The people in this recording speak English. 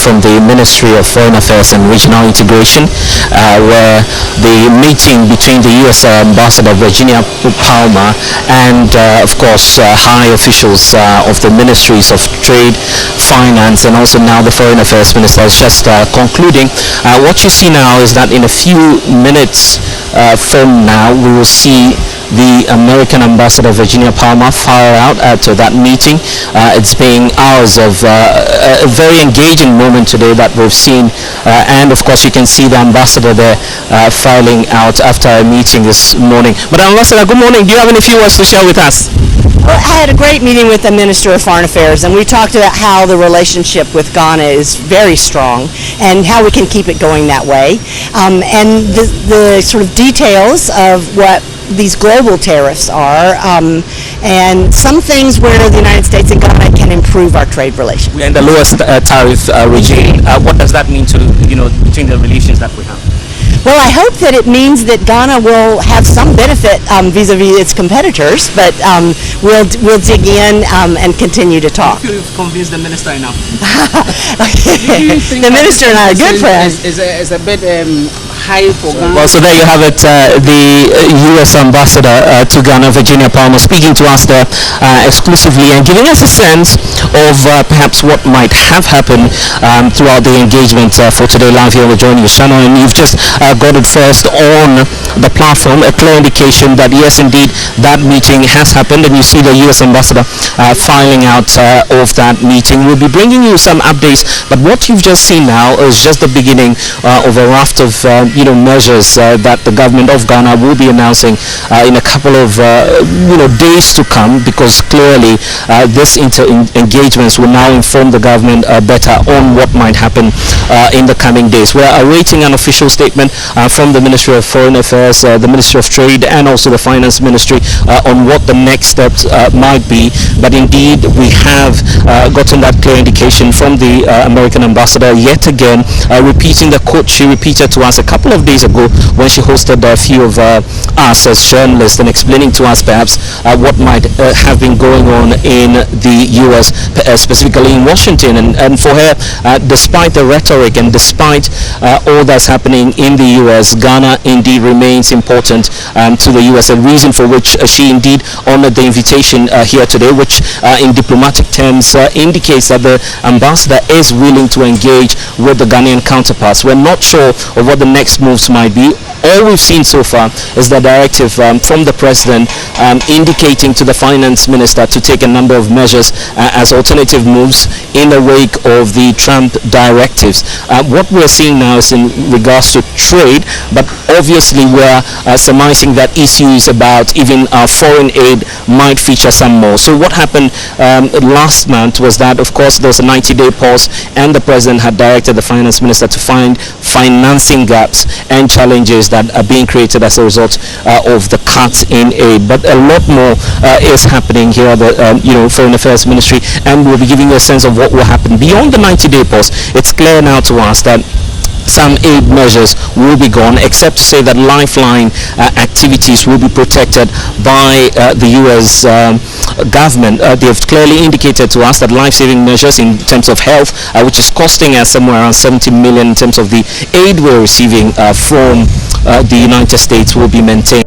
from the Ministry of Foreign Affairs and Regional Integration, where the meeting between the U.S. Ambassador Virginia Palmer and, of course, high officials of the Ministries of Trade, Finance, and also now the Foreign Affairs Minister is just concluding. What you see now is that in a few minutes from now, we will see the American Ambassador Virginia Palmer fire out at that meeting. It's been hours of a very engaging moment today that we've seen, and of course you can see the ambassador there filing out after a meeting this morning. But Ambassador, good morning. Do you have any few words to share with us? Well, I had a great meeting with the Minister of Foreign Affairs, and we talked about how the relationship with Ghana is very strong and how we can keep it going that way, and the sort of details of what these global tariffs are, and some things where the United States and Ghana can improve our trade relations. We're in the lowest tariff regime. What does that mean to, between the relations that we have? Well, I hope that it means that Ghana will have some benefit vis-a-vis its competitors, but we'll dig in and continue to talk. I feel you've convinced the minister enough. The minister and I are good friends. Is a bit high for Ghana. Well, so there you have it, the U.S. Ambassador to Ghana, Virginia Palmer, speaking to us there exclusively and giving us a sense of perhaps what might have happened throughout the engagement for today live here on the Join News channel. And you've just got it first on the platform, a clear indication that yes, indeed, that meeting has happened, and you see the U.S. Ambassador filing out of that meeting. We'll be bringing you some updates, but what you've just seen now is just the beginning of a raft of measures that the government of Ghana will be announcing in a couple of days to come, because clearly this engagements will now inform the government better on what might happen in the coming days. We're awaiting an official statement from the Ministry of Foreign Affairs, the Ministry of Trade, and also the Finance Ministry on what the next steps might be. But indeed, we have gotten that clear indication from the American ambassador yet again, repeating the quote she repeated to us a couple of days ago when she hosted a few of us as journalists and explaining to us perhaps what might have been going on in the U.S., specifically in Washington. And for her, despite the rhetoric and despite all that's happening in the U.S., Ghana indeed remains important to the U.S., a reason for which she indeed honored the invitation here today, which in diplomatic terms indicates that the ambassador is willing to engage with the Ghanaian counterparts. We're not sure of what the next moves might be. All we've seen so far is the directive from the president indicating to the finance minister to take a number of measures as alternative moves in the wake of the Trump directives. What we're seeing now is in regards to trade, but obviously we're surmising that issues about even our foreign aid might feature some more. So what happened last month was that, of course, there was a 90-day pause, and the president had directed the finance minister to find financing gaps and challenges that are being created as a result of the cuts in aid. But a lot more is happening here at the Foreign Affairs Ministry, and we'll be giving you a sense of what will happen beyond the 90-day pause. It's clear now to us that some aid measures will be gone, except to say that lifeline activities will be protected by the U.S. government. They have clearly indicated to us that life-saving measures in terms of health, which is costing us somewhere around 70 million in terms of the aid we're receiving from the United States, will be maintained.